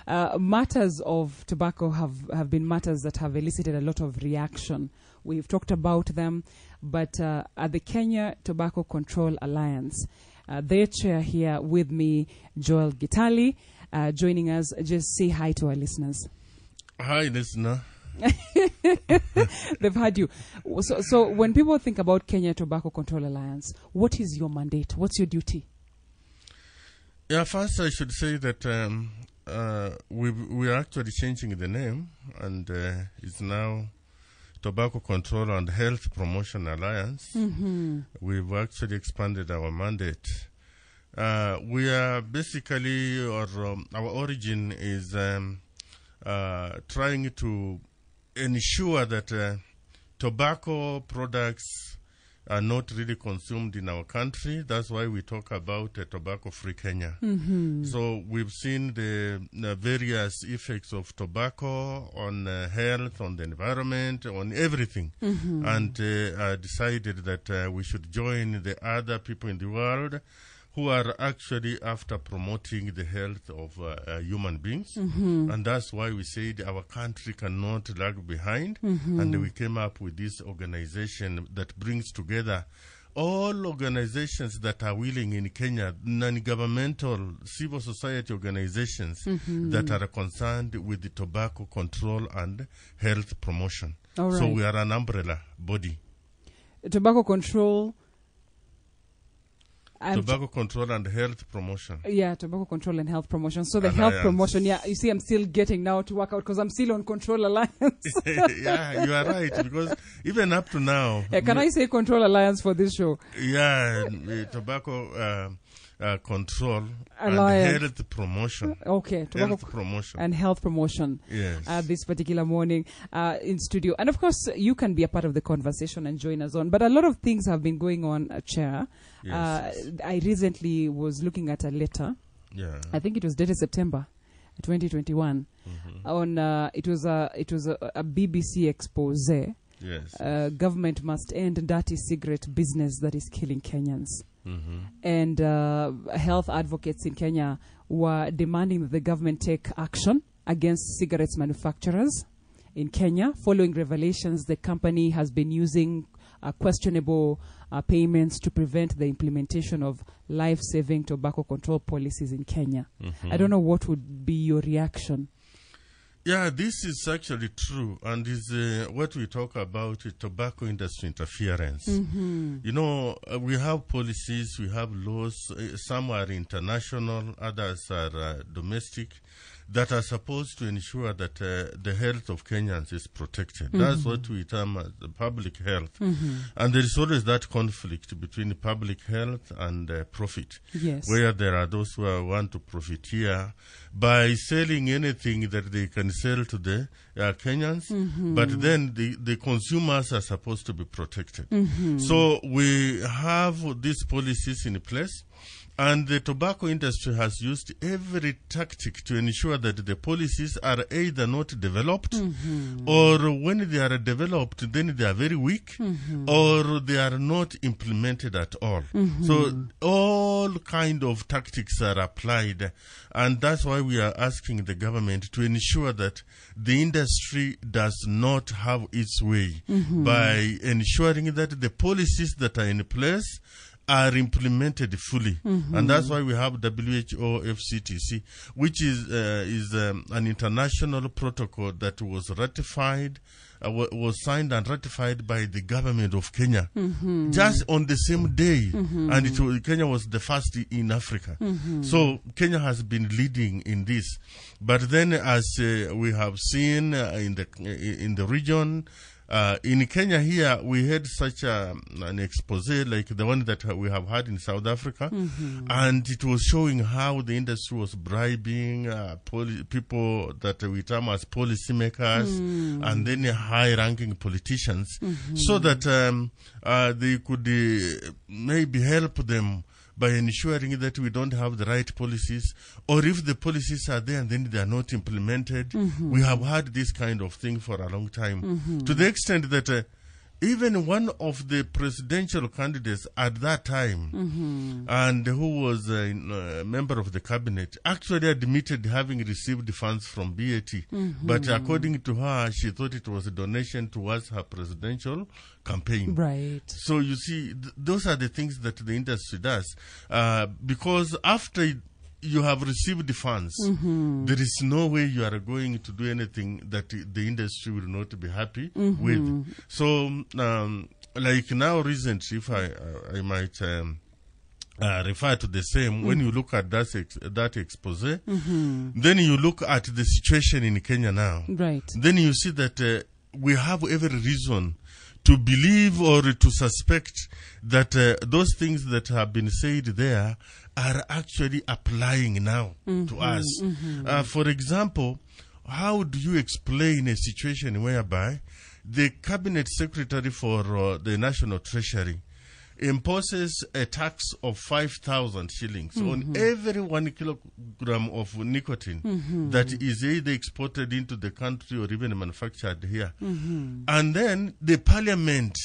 Matters of tobacco have been matters that have elicited a lot of reaction. We've talked about them, but at the Kenya Tobacco Control Alliance, their chair here with me, Joel GITALI, joining us. Just say hi to our listeners. Hi, listener. They've had you. So when people think about Kenya Tobacco Control Alliance, what is your mandate? What's your duty? Yeah, first I should say that we are actually changing the name, and it's now Tobacco Control and Health Promotion Alliance. Mm-hmm. We've actually expanded our mandate. We are basically, our origin is trying to ensure that tobacco products are not really consumed in our country. That's why we talk about tobacco-free Kenya. Mm-hmm. So we've seen the various effects of tobacco on health, on the environment, on everything, mm-hmm. and decided that we should join the other people in the world who are actually after promoting the health of human beings. Mm-hmm. And that's why we said our country cannot lag behind. Mm-hmm. And we came up with this organization that brings together all organizations that are willing in Kenya, non-governmental civil society organizations, mm-hmm. that are concerned with the tobacco control and health promotion. All right. So we are an umbrella body. Tobacco control... Tobacco control and health promotion. Yeah, tobacco control and health promotion. So the health promotion, yeah, you see, I'm still getting now to work out because I'm still on Control Alliance. Yeah, you are right, because even up to now... can I say Control Alliance for this show? Yeah, tobacco control Alliance. And health promotion. Okay, tobacco health promotion. And health promotion. Yes. This particular morning in studio. And of course, you can be a part of the conversation and join us on. But a lot of things have been going on, Chair. Yes. I recently was looking at a letter. Yeah. I think it was dated September 2021. Mm-hmm. On it was a BBC expose. Yes. Government must end dirty cigarette business that is killing Kenyans. Mm-hmm. And health advocates in Kenya were demanding that the government take action against cigarettes manufacturers in Kenya, following revelations the company has been using questionable payments to prevent the implementation of life-saving tobacco control policies in Kenya. Mm-hmm. I don't know what would be your reaction. Yeah, this is actually true, and is what we talk about tobacco industry interference. Mm-hmm. You know, we have policies, we have laws, some are international, others are domestic, that are supposed to ensure that the health of Kenyans is protected. Mm-hmm. That's what we term as public health. Mm-hmm. And there is always that conflict between public health and profit. Yes. Where there are those who want to profiteer by selling anything that they can sell to the Kenyans, mm-hmm. but then the consumers are supposed to be protected. Mm-hmm. So we have these policies in place. And the tobacco industry has used every tactic to ensure that the policies are either not developed, mm-hmm. or when they are developed, then they are very weak, mm-hmm. or they are not implemented at all. Mm-hmm. So all kind of tactics are applied, and that's why we are asking the government to ensure that the industry does not have its way, mm-hmm. by ensuring that the policies that are in place are implemented fully. Mm-hmm. And that's why we have WHO FCTC, which is an international protocol that was ratified, was signed and ratified by the government of Kenya, mm-hmm. just on the same day. Mm-hmm. And Kenya was the first in Africa. Mm-hmm. So Kenya has been leading in this. But then, as we have seen in the region, in Kenya here, we had such an expose like the one that we have had in South Africa, mm-hmm. and it was showing how the industry was bribing people that we term as policymakers, mm-hmm. and then high-ranking politicians, mm-hmm. so that they could maybe help them by ensuring that we don't have the right policies, or if the policies are there and then they are not implemented. Mm-hmm. We have had this kind of thing for a long time, mm-hmm. to the extent that even one of the presidential candidates at that time, and who was a member of the cabinet, actually admitted having received funds from BAT. But according to her, she thought it was a donation towards her presidential campaign. Right. So you see, those are the things that the industry does. Because after you have received the funds, there is no way you are going to do anything that the industry will not be happy with. So, like now recently, if I might refer to the same, when you look at that expose, then you look at the situation in Kenya now. Right. Then you see that we have every reason to believe or to suspect that those things that have been said there are actually applying now to us. For example, how do you explain a situation whereby the cabinet secretary for the National Treasury imposes a tax of 5,000 shillings on every 1 kilogram of nicotine that is either exported into the country or even manufactured here. And then the parliament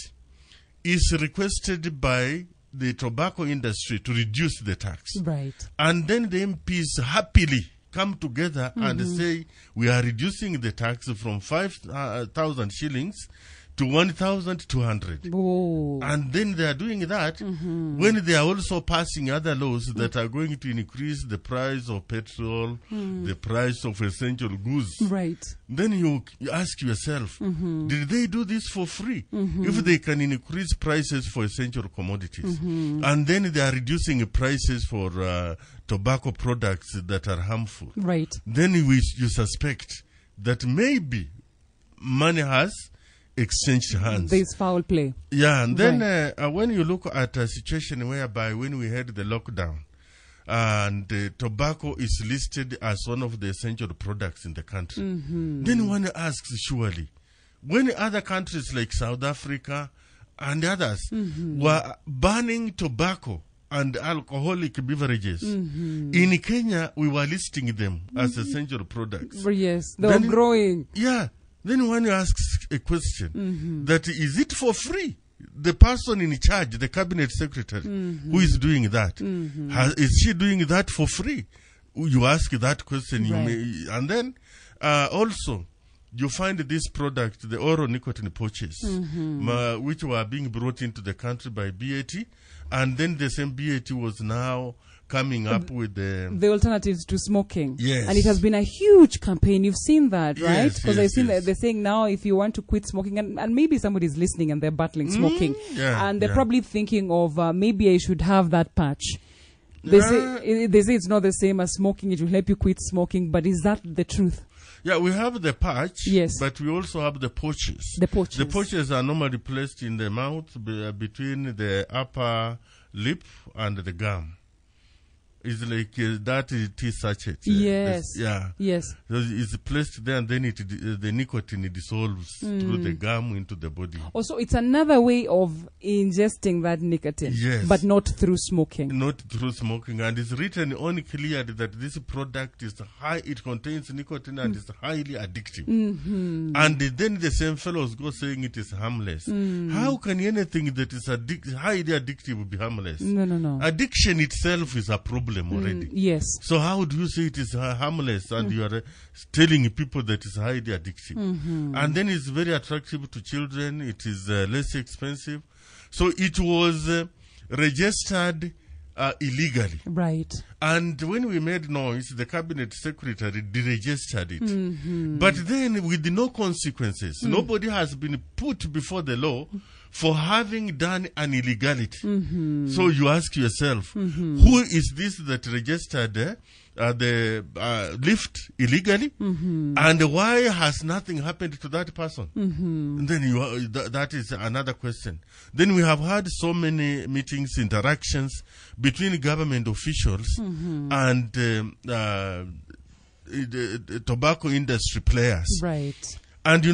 is requested by the tobacco industry to reduce the tax. Right. And then the MPs happily come together and say, we are reducing the tax from 5,000 shillings to 1,200. And then they are doing that when they are also passing other laws that are going to increase the price of petrol, the price of essential goods. Right. Then you ask yourself, did they do this for free? If they can increase prices for essential commodities, and then they are reducing prices for tobacco products that are harmful, right, then you suspect that maybe money has exchanged hands. There's foul play. Yeah, and then when you look at a situation whereby when we had the lockdown, and tobacco is listed as one of the essential products in the country, then one asks, surely, when other countries like South Africa and others were banning tobacco and alcoholic beverages, in Kenya we were listing them as essential products. Yes, they were growing. Yeah. Then one asks a question, that is it for free? The person in charge, the cabinet secretary, who is doing that, is she doing that for free? You ask that question, and then also you find this product, the oral nicotine pouches, which were being brought into the country by BAT, and then the same BAT was now coming up with the alternatives to smoking. Yes. And it has been a huge campaign. You've seen that, right? Yes, because I've seen that they're saying now if you want to quit smoking, and maybe somebody's listening and they're battling smoking, and they're probably thinking of maybe I should have that patch. They say it's not the same as smoking. It will help you quit smoking. But is that the truth? Yeah, we have the patch, yes, but we also have the pouches. The pouches. The pouches are normally placed in the mouth between the upper lip and the gum. It's like that tea sachet. Yes. Yes. So it's placed there, and then the nicotine dissolves through the gum into the body. Also, it's another way of ingesting that nicotine. Yes. But not through smoking. Not through smoking. And it's written on clearly that this product is high, it contains nicotine and is highly addictive. And then the same fellows go saying it is harmless. How can anything that is highly addictive be harmless? No. Addiction itself is a problem already. Yes. So how do you say it is harmless and you are telling people that it's highly addictive? And then it's very attractive to children. It is less expensive. So it was registered illegally. Right. And when we made noise, the cabinet secretary deregistered it. But then with no consequences. Nobody has been put before the law for having done an illegality. So you ask yourself, who is this that registered the lift illegally? And why has nothing happened to that person? And then that is another question. Then we have had so many meetings, interactions between government officials and the tobacco industry players. Right. And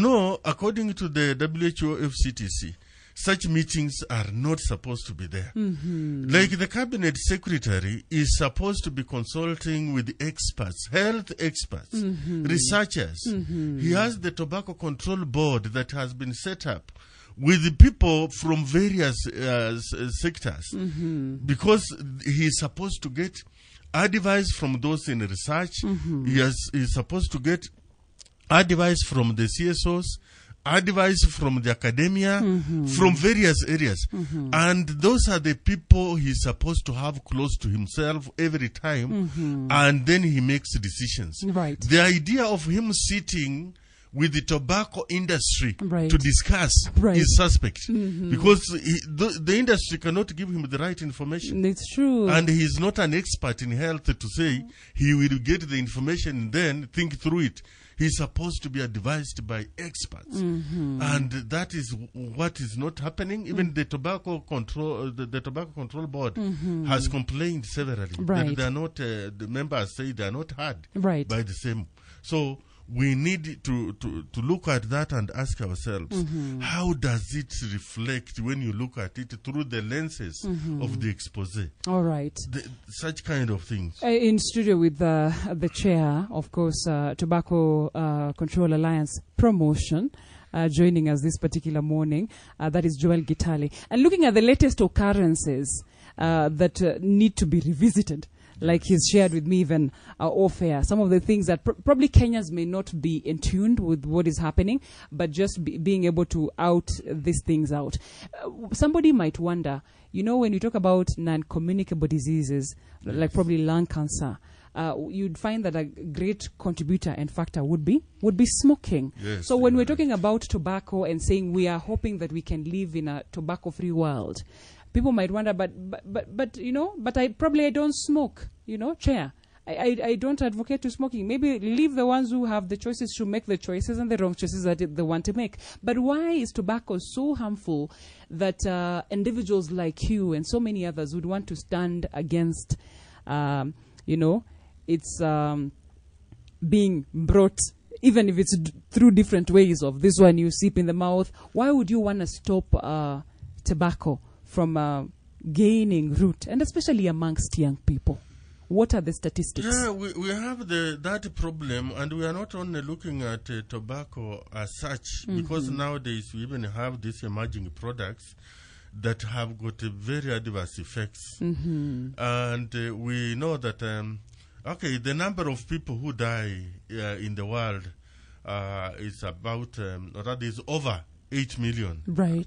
according to the WHO FCTC, such meetings are not supposed to be there. Like the cabinet secretary is supposed to be consulting with experts, health experts, researchers. He has the tobacco control board that has been set up with the people from various sectors, because he's supposed to get advice from those in research. He's supposed to get advice from the CSOs, advice from the academia, from various areas. And those are the people he's supposed to have close to himself every time, and then he makes decisions. Right. The idea of him sitting with the tobacco industry to discuss is suspect, because the industry cannot give him the right information. It's true. And he's not an expert in health to say he will get the information and then think through it. He's supposed to be advised by experts, and that is what is not happening. Even the Tobacco Control, the Tobacco Control Board has complained severally that they are not. The members say they are not heard by the same. So we need to look at that and ask ourselves, how does it reflect when you look at it through the lenses of the expose? All right. Such kind of things. In studio with the chair, of course, Tobacco Control Alliance Promotion, joining us this particular morning. That is Joel GITALI. And looking at the latest occurrences that need to be revisited, like he's shared with me even off air, some of the things that probably Kenyans may not be in tune with what is happening, but just being able to out these things out. Somebody might wonder, you know, when you talk about non-communicable diseases, like probably lung cancer, you'd find that a great contributor and factor would be smoking. Yes, so when we're talking about tobacco and saying we are hoping that we can live in a tobacco-free world, people might wonder, but you know, but I don't smoke, you know, Chair. I don't advocate to smoking. Maybe leave the ones who have the choices to make the choices and the wrong choices that they want to make. But why is tobacco so harmful that individuals like you and so many others would want to stand against, you know, it's being brought, even if it's through different ways of this one you sip in the mouth? Why would you want to stop tobacco from gaining root, and especially amongst young people? What are the statistics? Yeah, we have that problem, and we are not only looking at tobacco as such, because nowadays we even have these emerging products that have got very adverse effects. And we know that, the number of people who die in the world is about, is over 8 million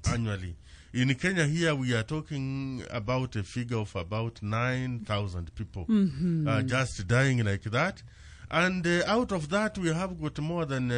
annually. In Kenya here, we are talking about a figure of about 9,000 people just dying like that. And out of that, we have got more than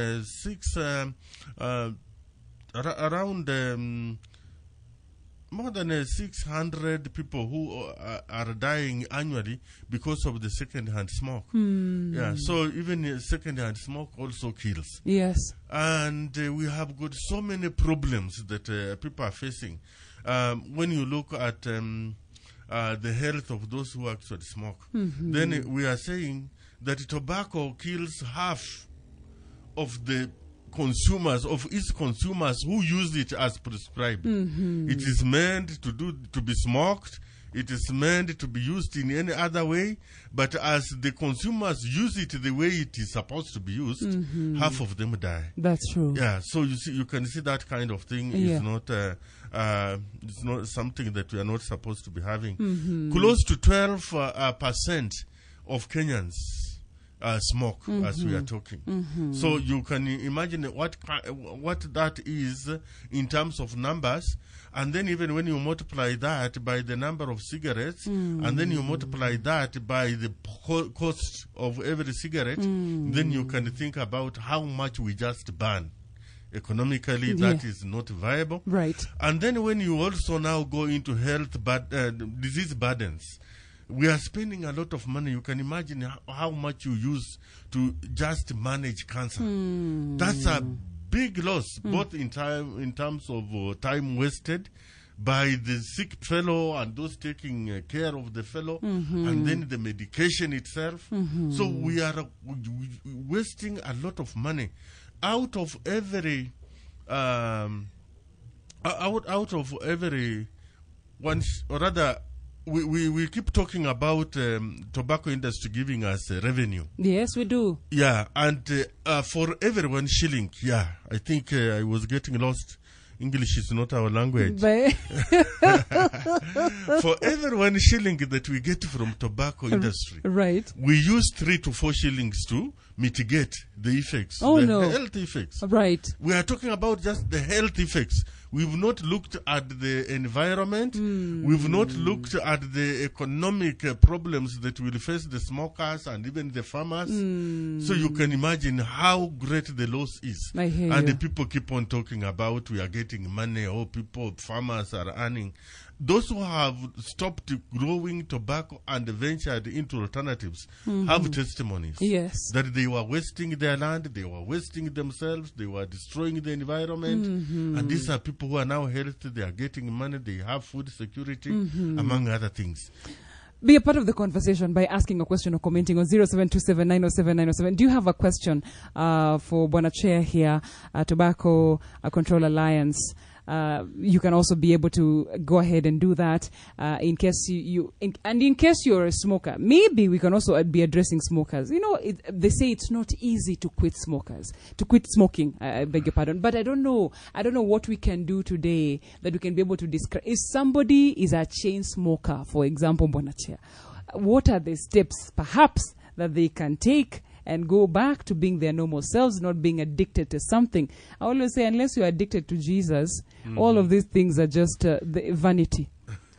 more than 600 people who are dying annually because of the second-hand smoke. Yeah, so even second-hand smoke also kills. Yes. And we have got so many problems that people are facing. When you look at the health of those who actually smoke, then we are saying that tobacco kills half of the consumers, of its consumers who use it as prescribed. It is meant to be smoked. It is meant to be used in any other way, but as the consumers use it the way it is supposed to be used, half of them die. That's true. Yeah, so you can see that kind of thing is not it's not something that we are not supposed to be having. Close to 12% of Kenyans smoke as we are talking. So you can imagine what that is in terms of numbers, and then even when you multiply that by the number of cigarettes, and then you multiply that by the cost of every cigarette, then you can think about how much we just burn. Economically, that is not viable. Right. And then when you also now go into health disease burdens, we are spending a lot of money. You can imagine how much you use to just manage cancer. That's a big loss, both in terms of time wasted by the sick fellow and those taking care of the fellow, and then the medication itself. So we are wasting a lot of money. Out of every one, or rather, we keep talking about tobacco industry giving us revenue. Yes, we do. Yeah, and for every 1 shilling, I think I was getting lost English is not our language. For every 1 shilling that we get from tobacco industry, right, we use 3 to 4 shillings to mitigate the effects, health effects. Right. We are talking about just the health effects. We've not looked at the environment. We've not looked at the economic problems that will face the smokers and even the farmers. So you can imagine how great the loss is. And the people keep on talking about we are getting money, farmers are earning. Those who have stopped growing tobacco and ventured into alternatives have testimonies that they were wasting their land, they were wasting themselves, they were destroying the environment. And these are people who are now healthy, they are getting money, they have food security, among other things. Be a part of the conversation by asking a question or commenting on 0727907907. Do you have a question for Bwana Chair here, Tobacco Control Alliance? You can also be able to go ahead and do that in case in case you're a smoker. Maybe we can also be addressing smokers. You know, they say it's not easy to quit smoking. I beg your pardon, but I don't know what we can do today that we can be able to describe. If somebody is a chain smoker, for example, Bwana Chair, what are the steps perhaps that they can take and go back to being their normal selves, not being addicted to something? I always say, unless you're addicted to Jesus, all of these things are just the vanity.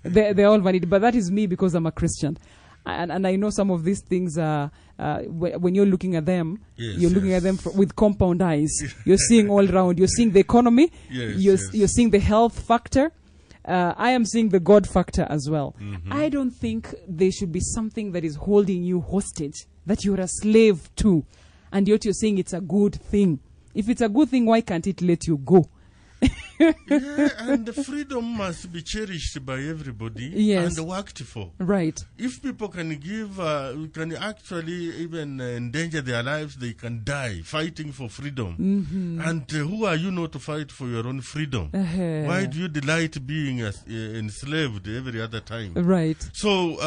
They're all vanity. But that is me because I'm a Christian. And I know some of these things are, when you're looking at them, looking at them with compound eyes. You're seeing all around. You're seeing the economy. You're seeing the health factor. I am seeing the God factor as well. I don't think there should be something that is holding you hostage, that you're a slave to, and yet you're saying it's a good thing. If it's a good thing, why can't it let you go? And the freedom must be cherished by everybody and worked for. Right. If people can can actually even endanger their lives, they can die fighting for freedom. And who are you not to fight for your own freedom? Why do you delight being enslaved every other time? Right. So,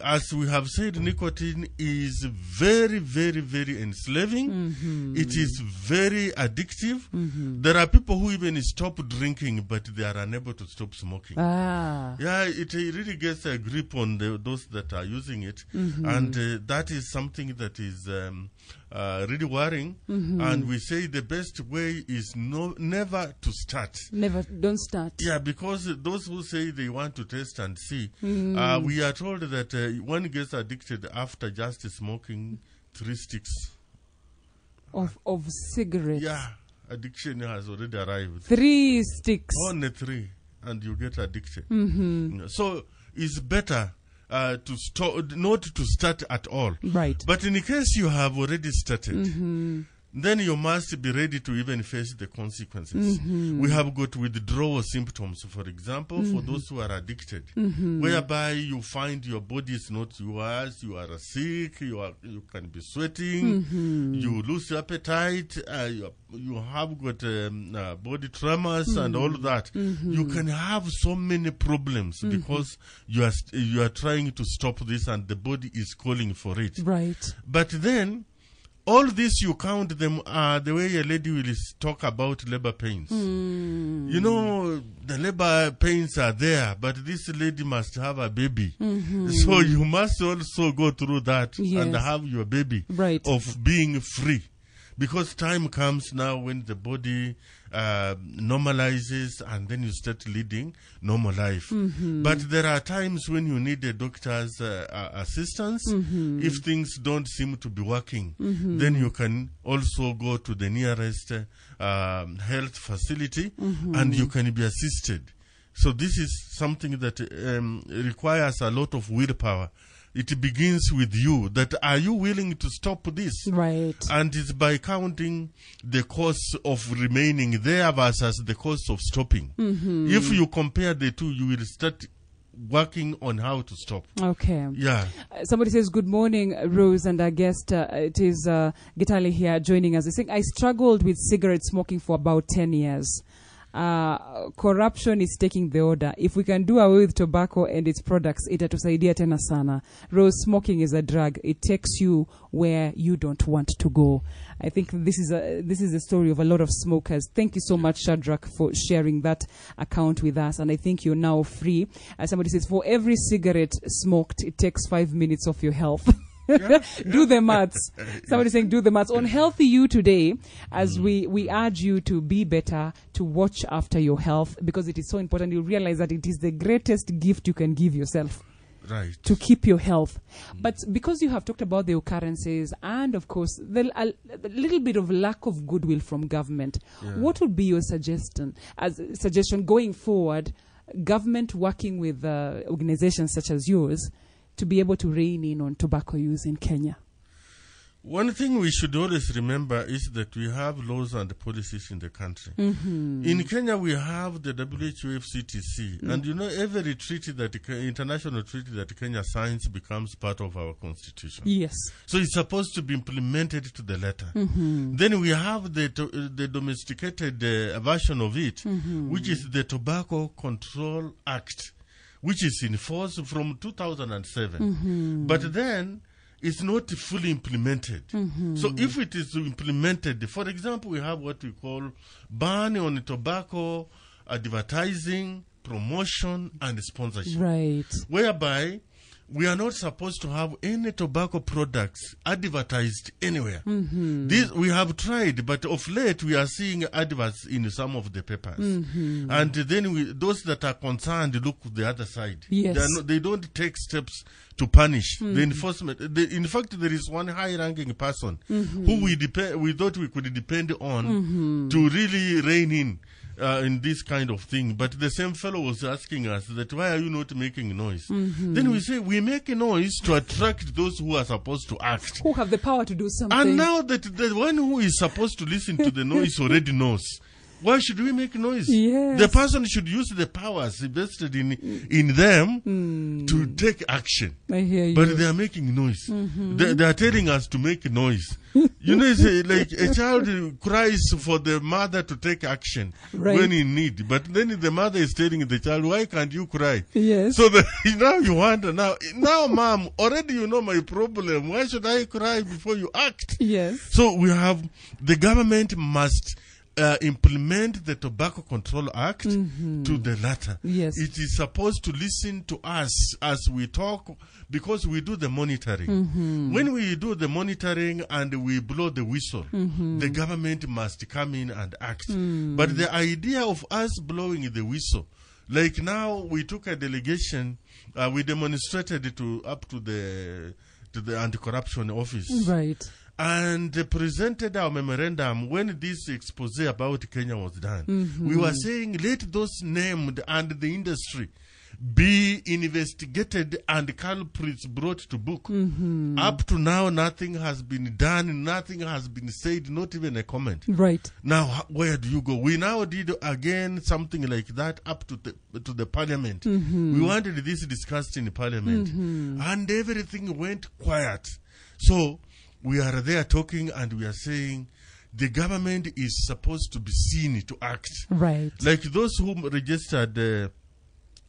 as we have said, nicotine is very, very, very enslaving. It is very addictive. There are people who even stop drinking, but they are unable to stop smoking. Yeah, it really gets a grip on those that are using it. And that is something that is really worrying. And we say the best way is never to start. Don't start. Yeah, because those who say they want to test and see, we are told that one gets addicted after just smoking 3 sticks of cigarettes. Yeah, addiction has already arrived. 3 sticks. Only 3, and you get addicted. So it's better not to start at all. Right. But in case you have already started, then you must be ready to even face the consequences. We have got withdrawal symptoms, for example, for those who are addicted, whereby you find your body is not yours, you are sick, you can be sweating, you lose appetite, you have got body tremors and all that. You can have so many problems because you are trying to stop this and the body is calling for it. Right. But then, all this you count them the way a lady will talk about labor pains. You know, the labor pains are there, but this lady must have a baby. So you must also go through that and have your baby of being free. Because time comes now when the body normalizes and then you start leading normal life. But there are times when you need a doctor's assistance. If things don't seem to be working, then you can also go to the nearest health facility and you can be assisted. So this is something that requires a lot of willpower. It begins with you, that are you willing to stop this? Right. And it's by counting the cost of remaining there versus the cost of stopping. If you compare the two, you will start working on how to stop. Okay. Yeah. Somebody says, good morning, Rose, and our guest, it is GITALI here joining us. He's saying, I struggled with cigarette smoking for about 10 years. corruption is taking the order. If we can do away with tobacco and its products, itatusaidia tena sana. Rose, smoking is a drug. It takes you where you don't want to go. I think this is a story of a lot of smokers. Thank you so much, Shadrach, for sharing that account with us. And I think you're now free. As somebody says, for every cigarette smoked, it takes 5 minutes of your health. Do the maths. Somebody saying do the maths. On Healthy You today, as we urge you to be better, to watch after your health, because it is so important. You realize that it is the greatest gift you can give yourself. Right. To keep your health. But because you have talked about the occurrences and, of course, a little bit of lack of goodwill from government, what would be your suggestion going forward, government working with organizations such as yours, to be able to rein in on tobacco use in Kenya? One thing we should always remember is that we have laws and policies in the country. In Kenya, we have the WHO FCTC, and you know, every treaty international treaty that Kenya signs becomes part of our constitution. Yes. So it's supposed to be implemented to the letter. Then we have the domesticated version of it, which is the Tobacco Control Act, which is in force from 2007. But then it's not fully implemented. So if it is implemented, for example, we have what we call ban on tobacco advertising, promotion, and sponsorship. Right. Whereby we are not supposed to have any tobacco products advertised anywhere. This we have tried, but of late we are seeing adverts in some of the papers. And then those that are concerned look the other side. Yes. They don't take steps to punish the enforcement. In fact, there is one high-ranking person who we thought we could depend on to really rein in this kind of thing. But the same fellow was asking us that, why are you not making noise? Then we say, we make a noise to attract those who are supposed to act. Who have the power to do something. And now that the one who is supposed to listen to the noise already knows. Why should we make noise? Yes. The person should use the powers invested in them to take action. I hear you. But they are making noise. They are telling us to make noise. You know, it's like a child cries for the mother to take action when in need. But then the mother is telling the child, why can't you cry? Yes. So now you wonder, now, mom, already you know my problem. Why should I cry before you act? Yes. So the government must implement the Tobacco Control Act to the latter. Yes. It is supposed to listen to us as we talk, because we do the monitoring. When we do the monitoring and we blow the whistle, the government must come in and act. But the idea of us blowing the whistle, like now we took a delegation, we demonstrated up to the anti-corruption office. Right. And presented our memorandum when this expose about Kenya was done. We were saying, let those named and the industry be investigated and culprits brought to book. Up to now, nothing has been done, nothing has been said, not even a comment. Right. Now, where do you go? We now did again something like that up to the parliament. We wanted this discussed in parliament. And everything went quiet. So, we are there talking and we are saying the government is supposed to be seen to act. Right. Like those who registered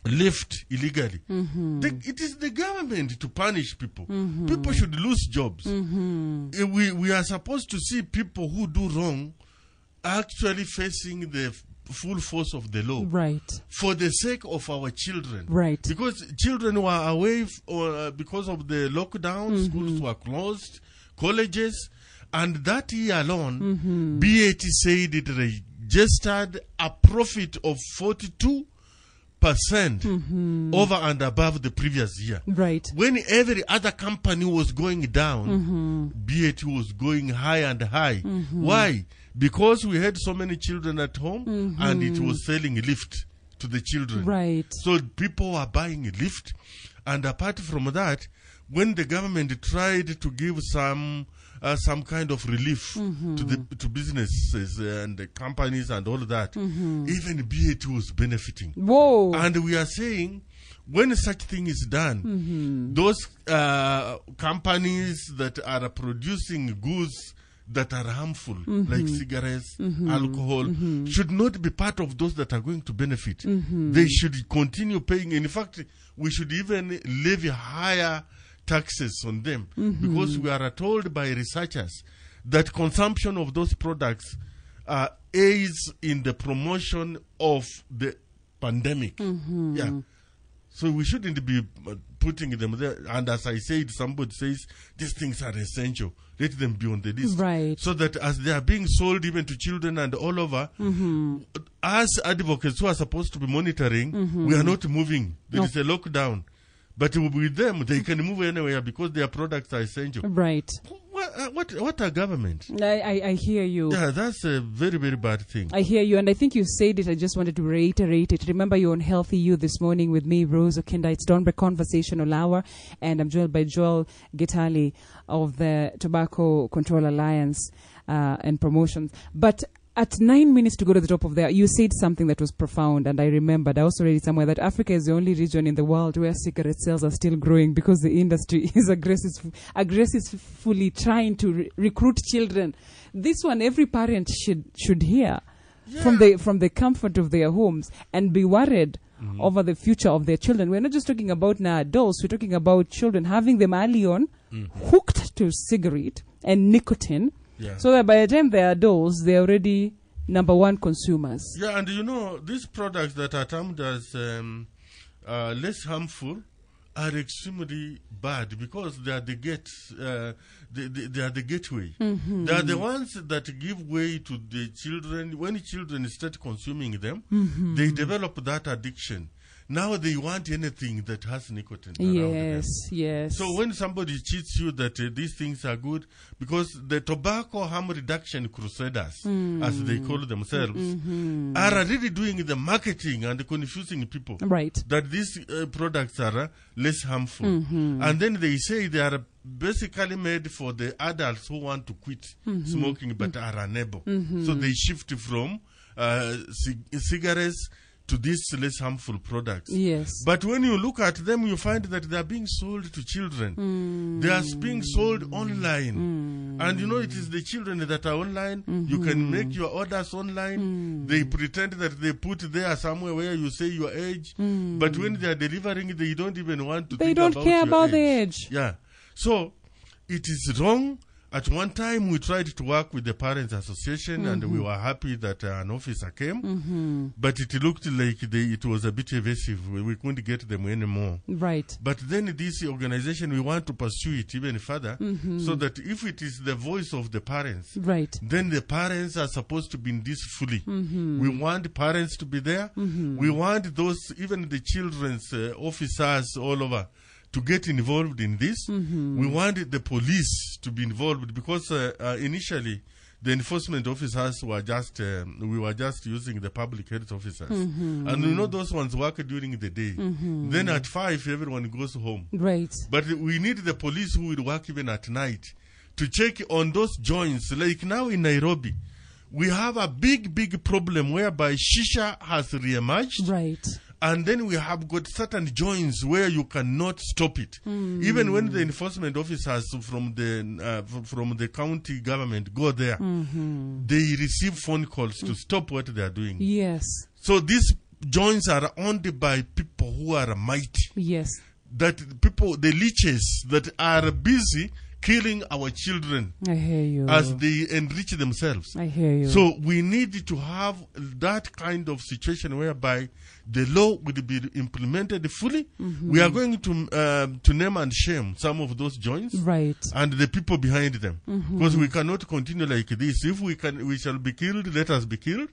lift illegally. It is the government to punish people. People should lose jobs. We are supposed to see people who do wrong actually facing the full force of the law. Right. For the sake of our children. Right. Because children were away because of the lockdown, schools were closed, colleges, and that year alone, BAT said it registered a profit of 42% over and above the previous year. Right. When every other company was going down, BAT was going high and high. Why? Because we had so many children at home, and it was selling lift to the children. Right. So people were buying a lift, and apart from that, when the government tried to give some kind of relief to businesses and the companies and all that, even BAT was benefiting. Whoa! And we are saying, when such thing is done, those companies that are producing goods that are harmful, like cigarettes, alcohol, should not be part of those that are going to benefit. They should continue paying. In fact, we should even levy higher taxes on them, because we are told by researchers that consumption of those products aids in the promotion of the pandemic. Yeah. So we shouldn't be putting them there. And as I said, somebody says these things are essential. Let them be on the list. Right. So that as they are being sold even to children and all over, as advocates who are supposed to be monitoring, we are not moving. There is a lockdown. But with them, they can move anywhere because their products are essential. Right. What a government? I hear you. Yeah, that's a very, very bad thing. I hear you, and I think you said it. I just wanted to reiterate it. Remember, you're on Healthy You this morning with me, Rose Okinda. It's Dawnbreak Conversational Hour, and I'm joined by Joel GITALI of the Tobacco Control Alliance and Promotions. But at 9 minutes to go to the top of there, you said something that was profound, and I remembered. I also read it somewhere that Africa is the only region in the world where cigarette sales are still growing because the industry is aggressively trying to recruit children. This one, every parent should hear from the comfort of their homes and be worried over the future of their children. We're not just talking about now adults. We're talking about children, having them early on hooked to cigarette and nicotine. Yeah. So that by the time they're adults, they're already number one consumers. Yeah, and you know, these products that are termed as less harmful are extremely bad because they are the they are the gateway. They are the ones that give way to the children. When children start consuming them, they develop that addiction. Now they want anything that has nicotine around them. Yes. So when somebody cheats you that these things are good, because the tobacco harm reduction crusaders, as they call themselves, are really doing the marketing and confusing people. Right. That these products are less harmful. And then they say they are basically made for the adults who want to quit smoking but are unable. So they shift from cigarettes to these less harmful products. Yes. But when you look at them, you find that they are being sold to children. They are being sold online. And you know, it is the children that are online. You can make your orders online. They pretend that they put there somewhere where you say your age. But when they are delivering, they don't even want to think about your age. They don't care about the age. Yeah. So, it is wrong. At one time, we tried to work with the Parents Association, and we were happy that an officer came. But it looked like it was a bit evasive. We couldn't get them anymore. Right. But then this organization, we want to pursue it even further, so that if it is the voice of the parents, then the parents are supposed to be in this fully. We want parents to be there. We want those, even the children's officers all over, to get involved in this. We wanted the police to be involved because initially the enforcement officers were just, we were just using the public health officers. And you know, those ones work during the day. Then at 5, everyone goes home. Right. But we need the police who will work even at night to check on those joints. Like now in Nairobi, we have a big problem whereby shisha has reemerged. Right. And then we have got certain joints where you cannot stop it. Even when the enforcement officers from the county government go there, they receive phone calls to stop what they are doing. Yes. So these joints are owned by people who are mighty. Yes. That people, the leeches that are busy killing our children. I hear you. As they enrich themselves. I hear you. So we need to have that kind of situation whereby the law will be implemented fully. We are going to name and shame some of those joints, right, and the people behind them, because we cannot continue like this. If we shall be killed, let us be killed,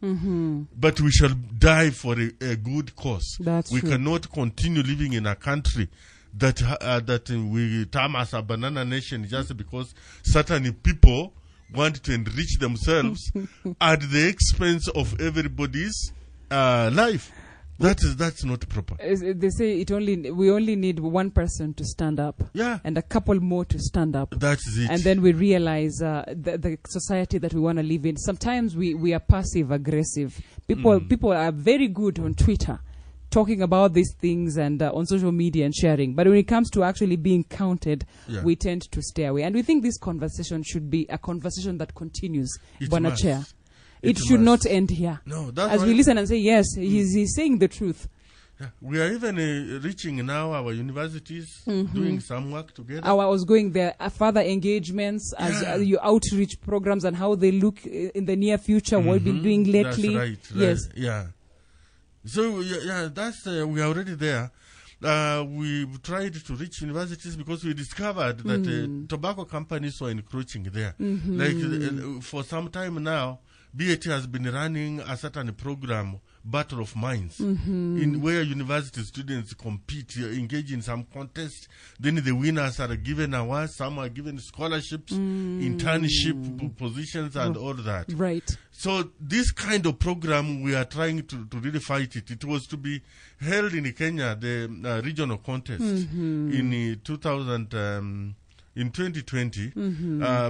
but we shall die for a good cause. We cannot continue living in a country that we term as a banana nation just because certain people want to enrich themselves at the expense of everybody's life. That's not proper. They say we only need one person to stand up, and a couple more to stand up. That's it. And then we realize the society that we want to live in. Sometimes we are passive aggressive. People are very good on Twitter talking about these things and on social media and sharing. But when it comes to actually being counted, we tend to stay away. And we think this conversation should be a conversation that continues, Bwana Chair. It should not end here. No, that's as we listen and say, yes, he's saying the truth. Yeah. We are even reaching now our universities, doing some work together. I was going there, further engagements, as your outreach programs and how they look in the near future, what we've been doing lately. That's right. Yes. Yeah. So, that's we are already there. We've tried to reach universities because we discovered that tobacco companies were encroaching there. Like for some time now, BAT has been running a certain program, Battle of Minds, in where university students compete, engage in some contest. Then the winners are given awards, some are given scholarships, internship positions, and all that. Right. So this kind of program, we are trying to really fight it. It was to be held in Kenya, the regional contest in 2020,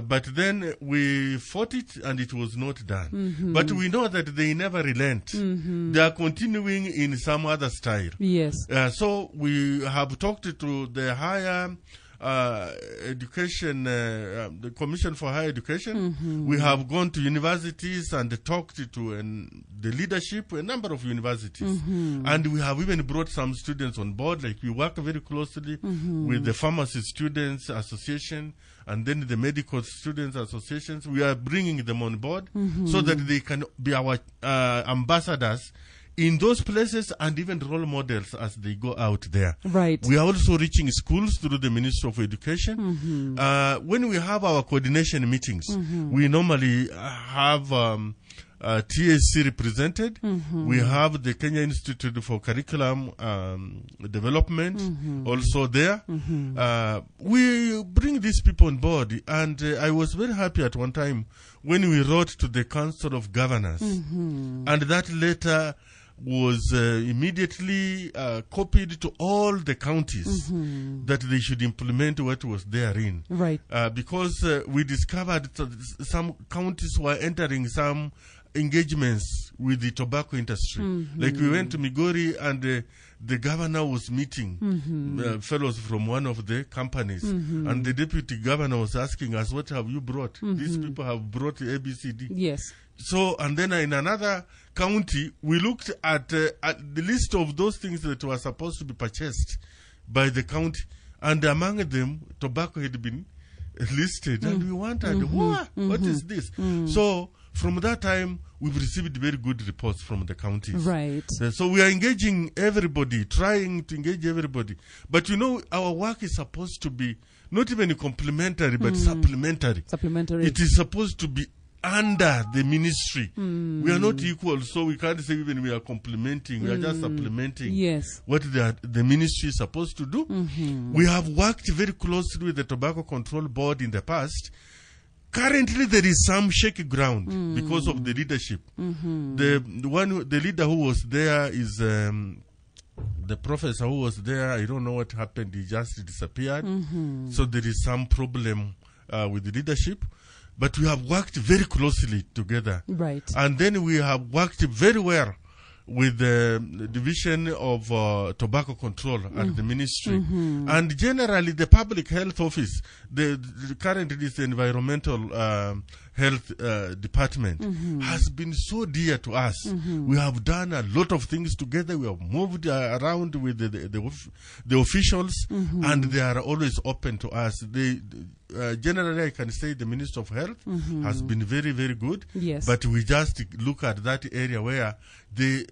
but then we fought it and it was not done. But we know that they never relent. They are continuing in some other style. Yes. So we have talked to the higher education, the Commission for Higher Education. We have gone to universities and talked to the leadership, a number of universities. And we have even brought some students on board. Like we work very closely with the Pharmacy Students Association and then the Medical Students Associations. We are bringing them on board so that they can be our ambassadors in those places and even role models as they go out there. Right. We are also reaching schools through the Ministry of Education. When we have our coordination meetings, we normally have TSC represented. We have the Kenya Institute for Curriculum Development also there. We bring these people on board, and I was very happy at one time when we wrote to the Council of Governors, and that letter was immediately copied to all the counties that they should implement what was therein. Right. Because we discovered some counties were entering some engagements with the tobacco industry. Like we went to Migori and the governor was meeting fellows from one of the companies, and the deputy governor was asking us, what have you brought? These people have brought ABCD. Yes. So, and then in another county, we looked at the list of those things that were supposed to be purchased by the county, and among them, tobacco had been listed, and we wondered, what is this? So, from that time, we've received very good reports from the counties. Right. So we are engaging everybody, trying to engage everybody. But you know, our work is supposed to be not even complementary, but supplementary. Supplementary. It is supposed to be under the ministry. We are not equal, so we can't say even we are complementing. We are just supplementing what the ministry is supposed to do. We have worked very closely with the Tobacco Control Board in the past. Currently, there is some shaky ground because of the leadership. The leader who was there is the professor who was there. I don't know what happened. He just disappeared. So there is some problem with the leadership. But we have worked very closely together. Right. And then we have worked very well with the Division of Tobacco Control at the ministry. And generally, the Public Health Office, currently is the Environmental Health Department, has been so dear to us. We have done a lot of things together. We have moved around with the officials, and they are always open to us. Generally, I can say the Minister of Health has been very, very good. Yes. But we just look at that area where they,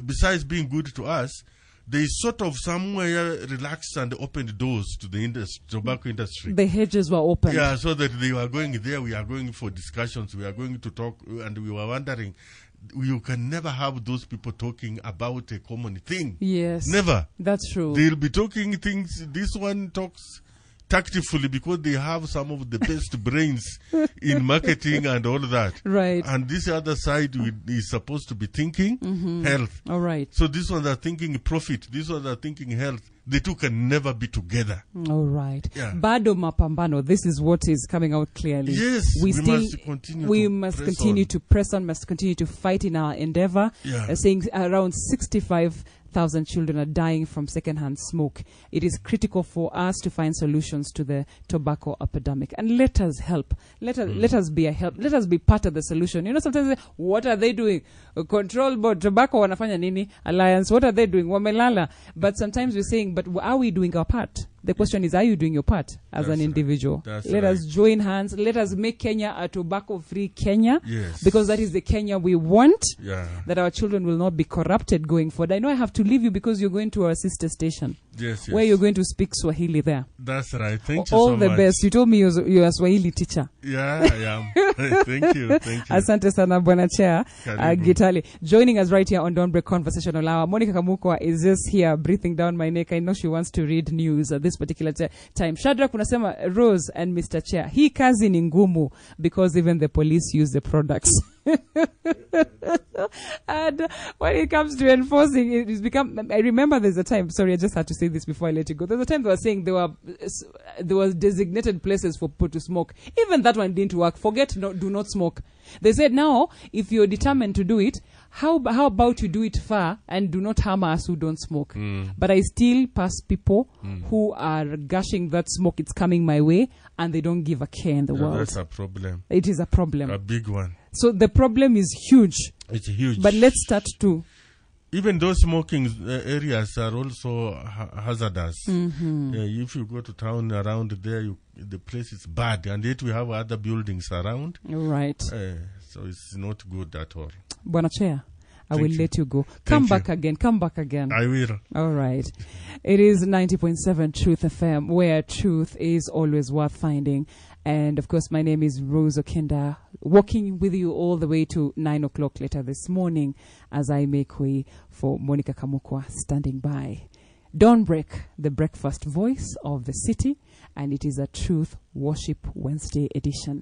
besides being good to us, they sort of somewhere relaxed and opened doors to the tobacco industry. The hedges were open. Yeah, so that they were going there, we are going for discussions, we are going to talk, and we were wondering, you can never have those people talking about a common thing. Yes. Never. That's true. They'll be talking things, this one talks tactfully because they have some of the best brains in marketing and all that. Right. And this other side is supposed to be thinking health. All right. So this one are thinking profit. This one are thinking health. The two can never be together. All right. Yeah. Bado mapambano. This is what is coming out clearly. Yes. We must continue to press on, must continue to fight in our endeavor. Yeah. Saying around 65 100,000 children are dying from secondhand smoke. It is critical for us to find solutions to the tobacco epidemic. And let us help. Let us be a help. Let us be part of the solution. You know, sometimes they say, what are they doing? Control board, tobacco, wanafanya nini? Alliance, what are they doing? Wamelala. But sometimes we're saying, but are we doing our part? The question is, are you doing your part as an individual? Let us join hands. Let us make Kenya a tobacco-free Kenya. Yes. Because that is the Kenya we want. Yeah. That our children will not be corrupted going forward. I know I have to leave you because you're going to our sister station. Yes. Where you're going to speak Swahili there. That's right. Thank you all so the much. best. You told me you're a Swahili teacher. Yeah, I am. Thank you. Asante sana Bwana Chair. GITALI. Joining us right here on Don't Break Conversational Hour. Monica Kamukwa is just here breathing down my neck. I know she wants to read news at this particular time. Shadrach unasema Rose and Mr. Chair. Hii kazi ni ngumu because even the police use the products. And when it comes to enforcing, it has become. I remember there's a time. Sorry, I just had to say this before I let you go. There's a time they were saying there was designated places for people to smoke. Even that one didn't work. Do not smoke. They said now, if you're determined to do it, how about you do it far and do not harm us who don't smoke? But I still pass people who are gushing that smoke. It's coming my way, and they don't give a care in the world. That's a problem. It is a problem. A big one. So the problem is huge. It's huge. But let's start to. Even those smoking areas are also hazardous. If you go to town around there, the place is bad, and yet we have other buildings around. Right. So it's not good at all. Bwana Chair, I will let you go. Come back again. I will. All right. It is 90.7 Truth FM, where truth is always worth finding. And, of course, my name is Rose Okenda, walking with you all the way to 9 o'clock later this morning as I make way for Monica Kamukwa standing by. Don't Break, the breakfast voice of the city, and it is a Truth Worship Wednesday edition.